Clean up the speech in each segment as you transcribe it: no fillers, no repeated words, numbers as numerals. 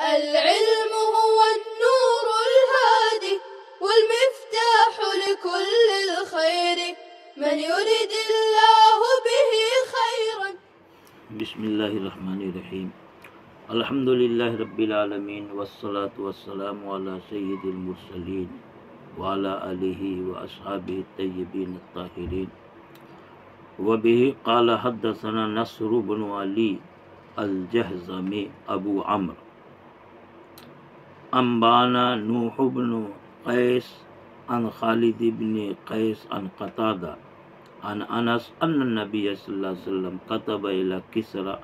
العلم هو النور الهادي والمفتاح لكل الخير من يرد الله به خيرا. بسم اللہ الرحمن الرحیم. الحمد للہ رب العالمین والصلاة والسلام علی سید المرسلین وعلی آلہ واصحابہ الطیبین الطاہرین. وبہ قال حدثنا نصر بن علی الجہضمی ابو عمرو انبانا نوح بن قیس عن خالد بن قیس عن قتادہ عن انس ان النبی صلی اللہ علیہ وسلم كتب الى کسرى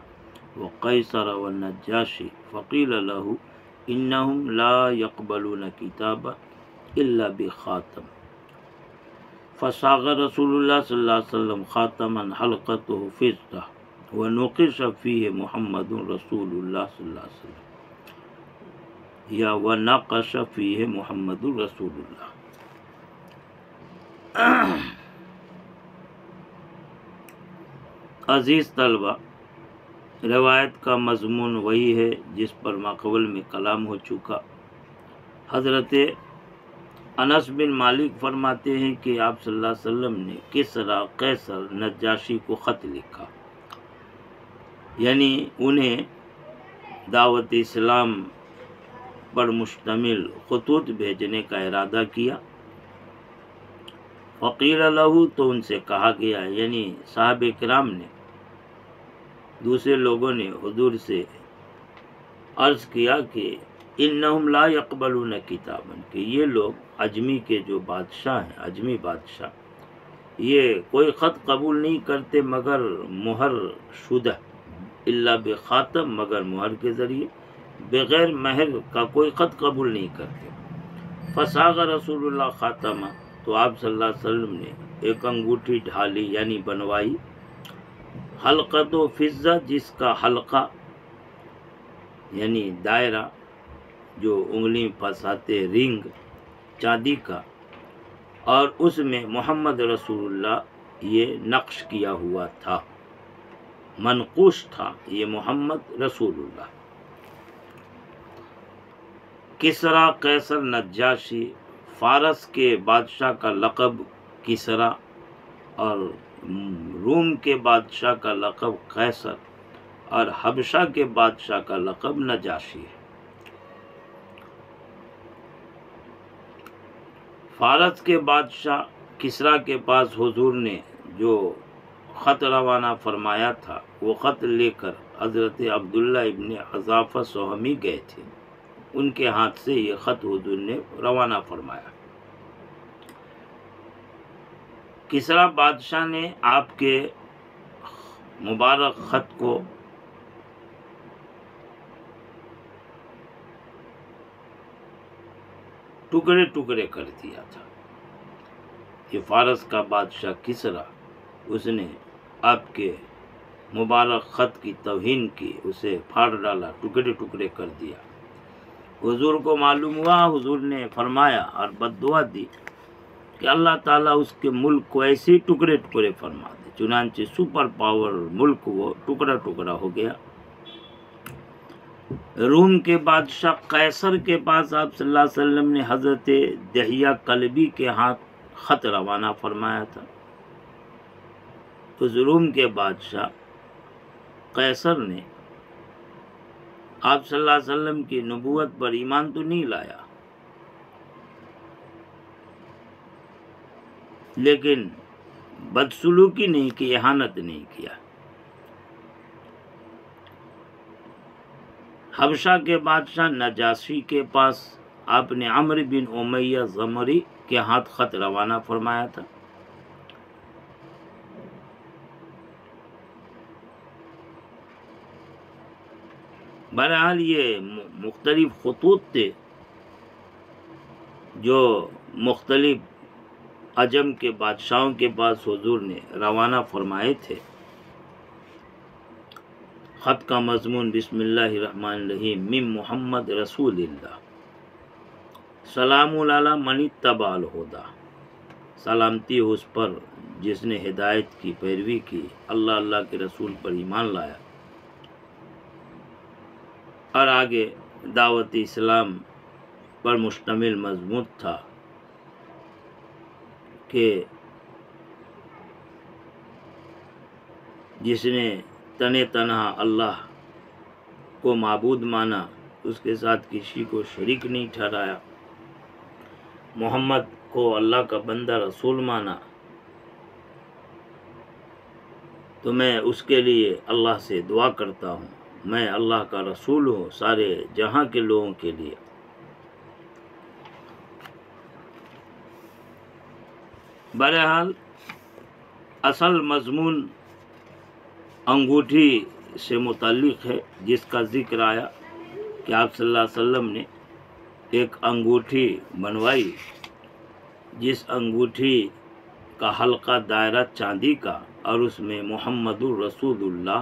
وقیصر والنجاشی فقیل له انہم لا يقبلون کتابا الا بخاتم فصاغ رسول اللہ صلی اللہ علیہ وسلم خاتما حلقته فضة ونقش فيه محمد رسول اللہ صلی اللہ علیہ وسلم یا ونقش فيه محمد رسول اللہ. عزیز طلبہ، روایت کا مضمون وہی ہے جس پر ماقبل میں کلام ہو چکا. حضرت انس بن مالک فرماتے ہیں کہ آپ صلی اللہ علیہ وسلم نے کسریٰ قیصر نجاشی کو خط لکھا، یعنی انہیں دعوت اسلام پر مشتمل خطوط بھیجنے کا ارادہ کیا. فقیل لہ، تو ان سے کہا گیا، یعنی صحابہ کرام نے، دوسرے لوگوں نے حضور سے عرض کیا کہ انہم لا یقبلون کتابا، کہ یہ لوگ عجمی کے جو بادشاہ ہیں، عجمی بادشاہ، یہ کوئی خط قبول نہیں کرتے مگر مہر شدہ، الا بخاتم، مگر مہر کے ذریعے، بغیر مہر کا کوئی خط قبول نہیں کرتے. فصاغ رسول اللہ خاتمہ، تو آپ صلی اللہ علیہ وسلم نے ایک انگوٹھی ڈھالی یعنی بنوائی، حلقۃ و فضہ، جس کا حلقہ یعنی دائرہ جو انگلی پھنساتے، رنگ چاندی کا، اور اس میں محمد رسول اللہ یہ نقش کیا ہوا تھا، منقوش تھا یہ محمد رسول اللہ. کسریٰ قیصر نجاشی، فارس کے بادشاہ کا لقب کسریٰ اور روم کے بادشاہ کا لقب قیصر اور حبشہ کے بادشاہ کا لقب نجاشی ہے. فارس کے بادشاہ کسریٰ کے پاس حضور نے جو خط روانہ فرمایا تھا، وہ خط لے کر حضرت عبداللہ ابن حذافہ سہمی گئے تھے. ان کے ہاتھ سے یہ خط حضور نے روانہ فرمایا. کسریٰ بادشاہ نے آپ کے مبارک خط کو ٹکڑے ٹکڑے کر دیا تھا. یہ فارس کا بادشاہ کسریٰ، اس نے آپ کے مبارک خط کی توہین کی، اسے پھاڑ ڈالا، ٹکڑے ٹکڑے کر دیا. حضور کو معلوم ہوا، حضور نے فرمایا اور بددعا دی کہ اللہ تعالیٰ اس کے ملک کو ایسے ٹکڑے ٹکڑے فرما دے. چنانچہ سپر پاور ملک وہ ٹکڑا ٹکڑا ہو گیا. روم کے بادشاہ قیصر کے پاس آپ صلی اللہ علیہ وسلم نے حضرت دحیہ کلبی کے ہاتھ خط روانہ فرمایا تھا. اس روم کے بادشاہ قیصر نے آپ صلی اللہ علیہ وسلم کی نبوت پر ایمان تو نہیں لایا، لیکن بدسلوکی نہیں کی، اہانت نہیں کیا. حبشہ کے بادشاہ نجاشی کے پاس آپ نے عمرو بن امیہ ضمری کے ہاتھ خط روانہ فرمایا تھا. بہرحال یہ مختلف خطوط تھے جو مختلف عجم کے بادشاہوں کے پاس حضور نے روانہ فرمائے تھے. خط کا مضمون بسم اللہ الرحمن الرحیم من محمد رسول اللہ سلام علی من اتبع الہدی، سلامتی اس پر جس نے ہدایت کی پیروی کی، اللہ کے رسول پر ایمان لایا. اور آگے دعوت اسلام پر مشتمل مضمون تھا کہ جس نے تنہا اللہ کو معبود مانا، اس کے ساتھ کسی کو شریک نہیں ٹھہرایا، محمد کو اللہ کا بندہ رسول مانا، تو میں اس کے لیے اللہ سے دعا کرتا ہوں، میں اللہ کا رسول ہوں سارے جہاں کے لوگوں کے لیے۔ بہرحال اصل مضمون انگوٹھی سے متعلق ہے، جس کا ذکر آیا کہ آپ صلی اللہ علیہ وسلم نے ایک انگوٹھی بنوائی، جس انگوٹھی کا حلقہ دائرہ چاندی کا، اور اس میں محمد الرسول اللہ،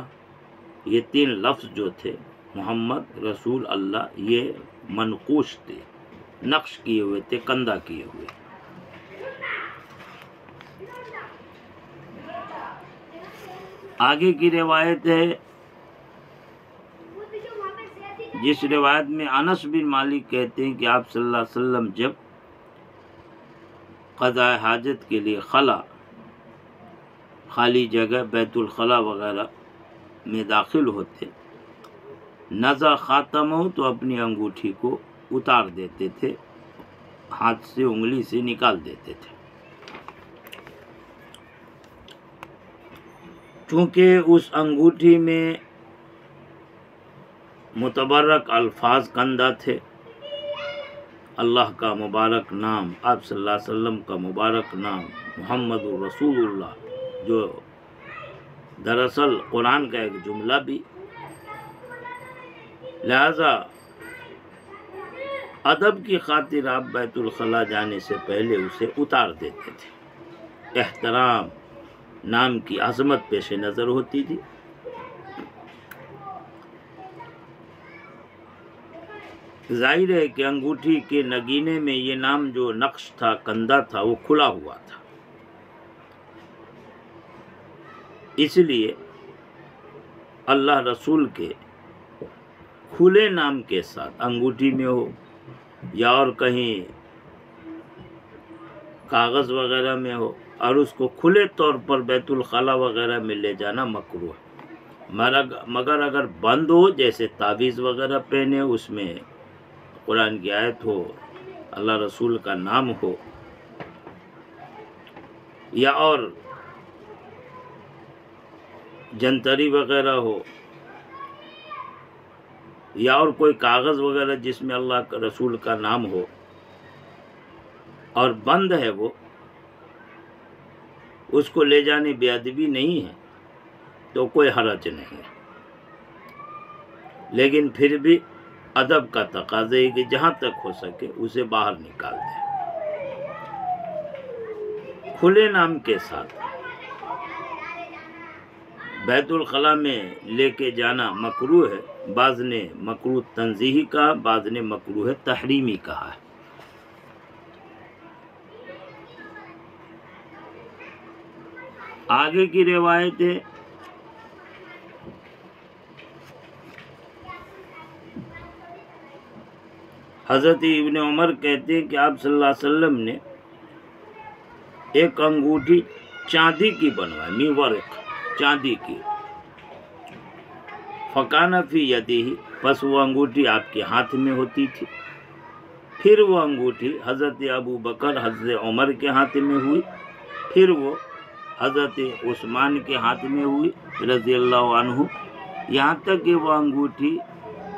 یہ 3 لفظ جو تھے محمد رسول اللہ، یہ منقوش تھے، نقش کیے ہوئے تھے، کندہ کیے ہوئے۔ آگے کی روایت ہے، جس روایت میں انس بن مالک کہتے ہیں کہ آپ صلی اللہ علیہ وسلم جب قضاء حاجت کے لیے خالی جگہ بیت الخلا وغیرہ میں داخل ہوتے، نزع خاتم ہو تو اپنی انگوٹھی کو اتار دیتے تھے، ہاتھ سے انگلی سے نکال دیتے تھے، چونکہ اس انگوٹھی میں متبرک الفاظ کندہ تھے، اللہ کا مبارک نام، آپ صلی اللہ علیہ وسلم کا مبارک نام محمد الرسول اللہ، جو دراصل قرآن کا ایک جملہ بھی، لہذا ادب کی خاطر آپ بیت الخلا جانے سے پہلے اسے اتار دیتے تھے، احترام، نام کی عظمت پیش نظر ہوتی تھی۔ ظاہر ہے کہ انگوٹھی کے نگینے میں یہ نام جو نقش تھا، کندہ تھا، وہ کھلا ہوا تھا، اس لیے اللہ رسول کے کھلے نام کے ساتھ انگوٹھی میں ہو یا اور کہیں کاغذ وغیرہ میں ہو، اور اس کو کھلے طور پر بیت الخلا وغیرہ میں لے جانا مکروہ ہے، مگر اگر بند ہو، جیسے تعویذ وغیرہ پہنے، اس میں قرآن کی آیت ہو، اللہ رسول کا نام ہو، یا اور جنتری وغیرہ ہو، یا اور کوئی کاغذ وغیرہ جس میں اللہ کا رسول کا نام ہو اور بند ہے وہ، اس کو لے جانے بے ادبی نہیں ہے تو کوئی حرج نہیں ہے، لیکن پھر بھی ادب کا تقاضا ہے کہ جہاں تک ہو سکے اسے باہر نکال دیں۔ کھلے نام کے ساتھ بیت الخلا میں لے کے جانا مکروہ ہے، بعض نے مکروہ تنزیہی کہا، بعض نے مکروہ تحریمی کہا ہے۔ آگے کی روایت ہے، حضرت ابن عمر کہتے ہیں کہ آپ صلی اللہ علیہ وسلم نے ایک انگوٹھی چاندی کی بنوائی، میورق، چاندی کی، فکان فی یدیہ، پس وہ انگوٹھی آپ کے ہاتھ میں ہوتی تھی، پھر وہ انگوٹھی حضرت ابو بکر، حضرت عمر کے ہاتھ میں ہوئی، پھر وہ حضرت عثمان کے ہاتھ میں ہوئی رضی اللہ عنہ، یہاں تک کہ وہ انگوٹھی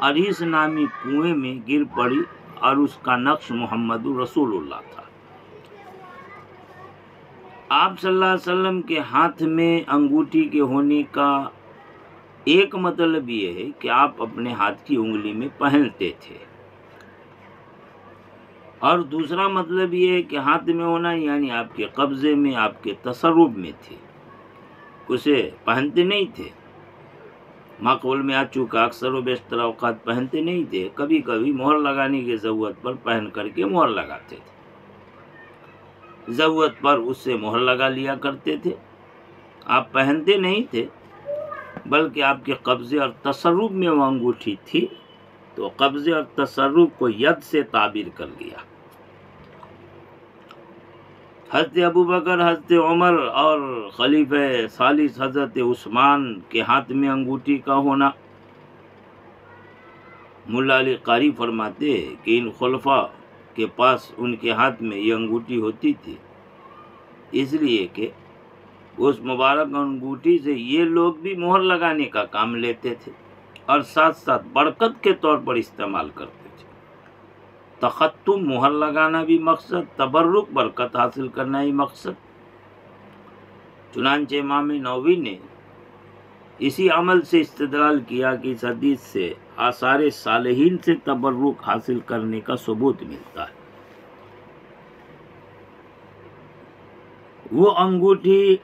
عریس نامی کنویں میں گر پڑی اور اس کا نقش محمد رسول اللہ تھا۔ آپ صلی اللہ علیہ وسلم کے ہاتھ میں انگوٹھی کے ہونے کا ایک مطلب یہ ہے کہ آپ اپنے ہاتھ کی انگلی میں پہنتے تھے، اور دوسرا مطلب یہ ہے کہ ہاتھ میں ہونا یعنی آپ کے قبضے میں، آپ کے تصرف میں تھے، اسے پہنتے نہیں تھے، معقول میں آ چکا، اکثر و بیشتر اوقات پہنتے نہیں تھے، کبھی کبھی مہر لگانے کی ضرورت پر پہن کر کے مہر لگاتے تھے، ضرورت پر اس سے مہر لگا لیا کرتے تھے، آپ پہنتے نہیں تھے، بلکہ آپ کے قبضے اور تصرف میں وہ انگوٹھی تھی، تو قبضے اور تصرف کو ید سے تعبیر کر لیا۔ حضرت ابوبکر، حضرت عمر اور خلیفہ ثالث حضرت عثمان کے ہاتھ میں انگوٹھی کا ہونا، ملا علی قاری فرماتے ہیں کہ ان خلفاء کے پاس ان کے ہاتھ میں یہ انگوٹھی ہوتی تھی اس لیے کہ اس مبارک انگوٹھی سے یہ لوگ بھی مہر لگانے کا کام لیتے تھے اور ساتھ ساتھ برکت کے طور پر استعمال کرتے تھے۔ تختم مہر لگانا بھی مقصد، تبرک برکت حاصل کرنا ہی مقصد۔ چنانچہ امام نووی نے اسی عمل سے استدلال کیا کہ اس حدیث سے آثار صالحین سے تبرک حاصل کرنے کا ثبوت ملتا ہے۔ وہ انگوٹھی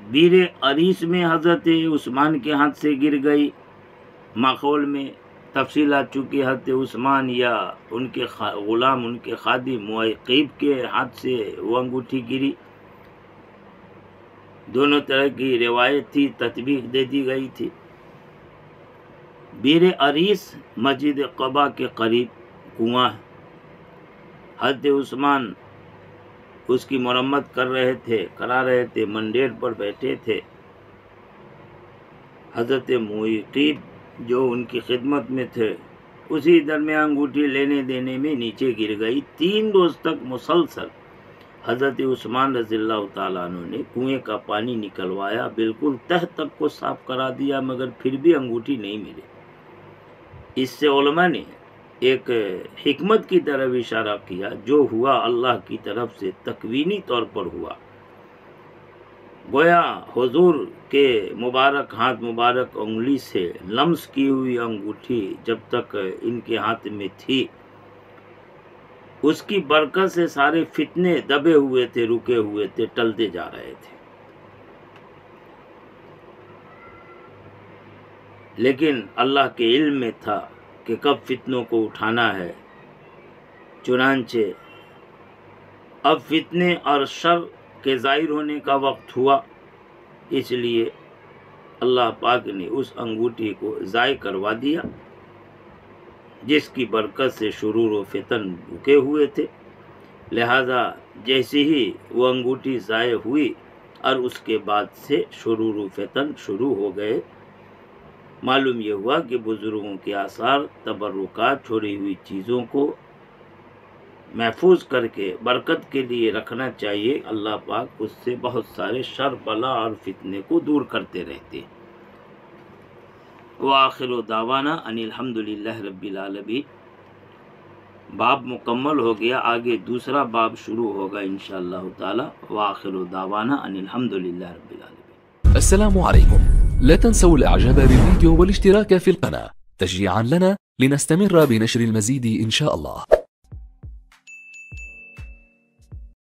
بیر عریس میں حضرت عثمان کے ہاتھ سے گر گئی۔ ماحول میں تفصیلات چونکہ حضرت عثمان یا ان کے غلام، ان کے خادم معیقیب کے ہاتھ سے وہ انگوٹھی گری، دونوں طرح کی روایت تھی، تطبیق دے دی گئی تھی۔ بیر عریس مسجد قباء کے قریب کنواں ہے۔ حضرت عثمان اس کی مرمت کرا رہے تھے، منڈیر پر بیٹھے تھے۔ حضرت معیقیب جو ان کی خدمت میں تھے اسی درمیان انگوٹھی لینے دینے میں نیچے گر گئی۔ 3 روز تک مسلسل حضرت عثمان رضی اللہ تعالیٰ عنہ نے کنویں کا پانی نکلوایا، بالکل تہ تک کو صاف کرا دیا، مگر پھر بھی انگوٹھی نہیں ملی۔ اس سے علماء نے ایک حکمت کی طرف اشارہ کیا، جو ہوا اللہ کی طرف سے تکوینی طور پر ہوا۔ گویا حضور کے مبارک ہاتھ مبارک انگلی سے لمس کی ہوئی انگوٹھی جب تک ان کے ہاتھ میں تھی، اس کی برکت سے سارے فتنے دبے ہوئے تھے، رکے ہوئے تھے، ٹلتے جا رہے تھے۔ لیکن اللہ کے علم میں تھا کہ کب فتنوں کو اٹھانا ہے، چنانچہ اب فتنے اور شر کے ظاہر ہونے کا وقت ہوا، اس لیے اللہ پاک نے اس انگوٹھی کو ضائع کروا دیا جس کی برکت سے شرور و فتن رکے ہوئے تھے۔ لہذا جیسے ہی وہ انگوٹھی ضائع ہوئی اور اس کے بعد سے شرور و فتن شروع ہو گئے، معلوم یہ ہوا کہ بزرگوں کے آثار، تبرکات، چھوڑی ہوئی چیزوں کو محفوظ کر کے برکت کے لیے رکھنا چاہیے۔ اللہ پاک اس سے بہت سارے شر، بلا اور فتنے کو دور کرتے رہتے ہیں۔ وآخر دعوانا ان الحمدللہ رب العالمین۔ باب مکمل ہو گیا، آگے دوسرا باب شروع ہوگا انشاءاللہ تعالی۔ وآخر دعوانا ان الحمدللہ رب العالمین۔ السلام عليكم، لا تنسوا الاعجاب بالفيديو والاشتراك في القناة تشجيعا لنا لنستمر بنشر المزيد ان شاء الله.